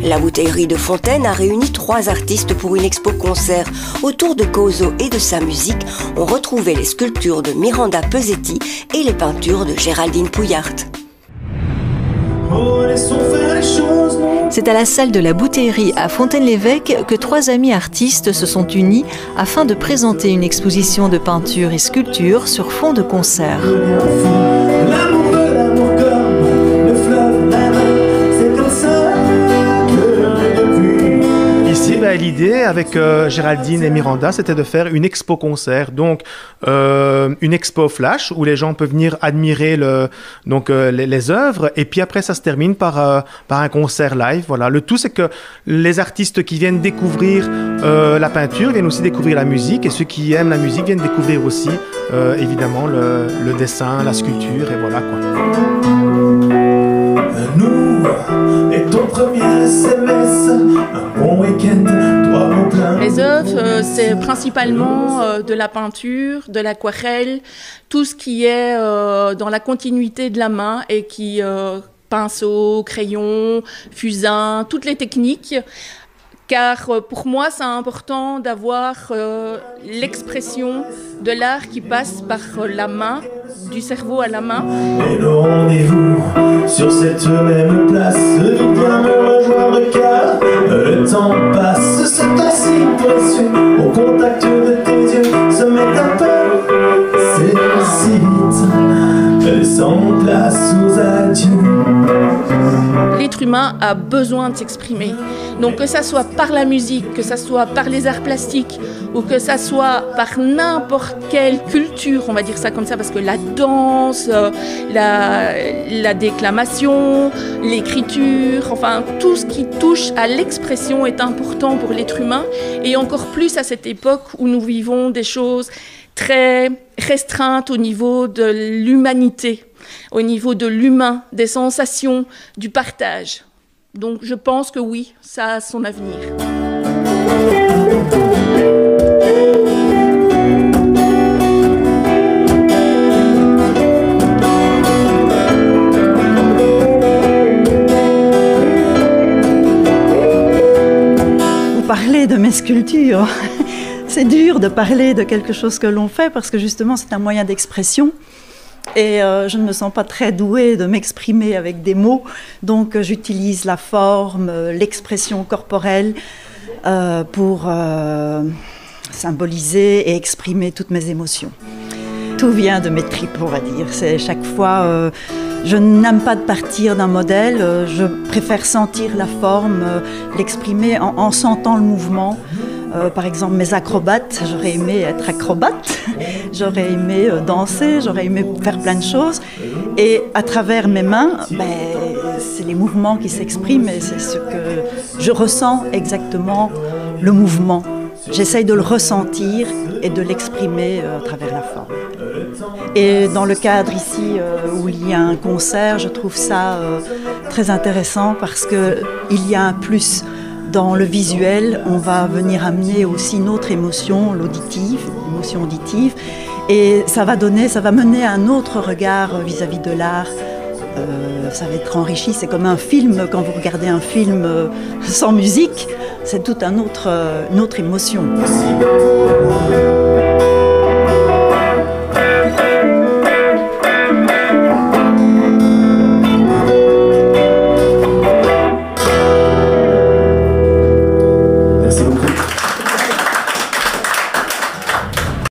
La bouteillerie de Fontaine a réuni 3 artistes pour une expo-concert. Autour de Kozo et de sa musique, on retrouvait les sculptures de Miranda Pesetti et les peintures de Géraldine Pouillart. C'est à la salle de la bouteillerie à Fontaine-l'Évêque que 3 amis artistes se sont unis afin de présenter une exposition de peinture et sculpture sur fond de concert. L'idée avec Géraldine et Miranda, c'était de faire une expo-concert, donc une expo flash où les gens peuvent venir admirer les œuvres, et puis après ça se termine par un concert live. Voilà. Le tout, c'est que les artistes qui viennent découvrir la peinture viennent aussi découvrir la musique, et ceux qui aiment la musique viennent découvrir aussi évidemment le dessin, la sculpture, et voilà quoi. Nous et ton premier SMS, un bon week-end, 3 mots pleins. Les œuvres, c'est principalement de la peinture, de l'aquarelle, tout ce qui est dans la continuité de la main et qui pinceau, crayon, fusain, toutes les techniques. Car pour moi, c'est important d'avoir l'expression de l'art qui passe par la main, du cerveau à la main. Et le rendez-vous sur cette même place, viens me rejoindre car le temps passe. C'est ainsi précieux au contact de tes yeux, se met à peine, c'est si vite, laissant place aux adieux. L'être humain a besoin de s'exprimer. Donc que ça soit par la musique, que ça soit par les arts plastiques ou que ça soit par n'importe quelle culture, on va dire ça comme ça, parce que la danse, la déclamation, l'écriture, enfin tout ce qui touche à l'expression est important pour l'être humain, et encore plus à cette époque où nous vivons des choses très restreintes au niveau de l'humanité, au niveau de l'humain, des sensations, du partage. Donc je pense que oui, ça a son avenir. Vous parlez de mes sculptures. C'est dur de parler de quelque chose que l'on fait parce que justement c'est un moyen d'expression. Et je ne me sens pas très douée de m'exprimer avec des mots, donc j'utilise la forme, l'expression corporelle pour symboliser et exprimer toutes mes émotions. Tout vient de mes tripes, on va dire. C'est chaque fois, je n'aime pas de partir d'un modèle, je préfère sentir la forme, l'exprimer en sentant le mouvement. Par exemple, mes acrobates, j'aurais aimé être acrobate, j'aurais aimé danser, j'aurais aimé faire plein de choses. Et à travers mes mains, c'est les mouvements qui s'expriment et c'est ce que je ressens exactement, le mouvement. J'essaye de le ressentir et de l'exprimer à travers la forme. Et dans le cadre ici où il y a un concert, je trouve ça très intéressant parce qu'il y a un plus. Dans le visuel, on va venir amener aussi une autre émotion, l'émotion auditive, et ça va mener à un autre regard vis-à-vis de l'art. Ça va être enrichi, c'est comme un film, quand vous regardez un film sans musique, c'est toute une autre émotion.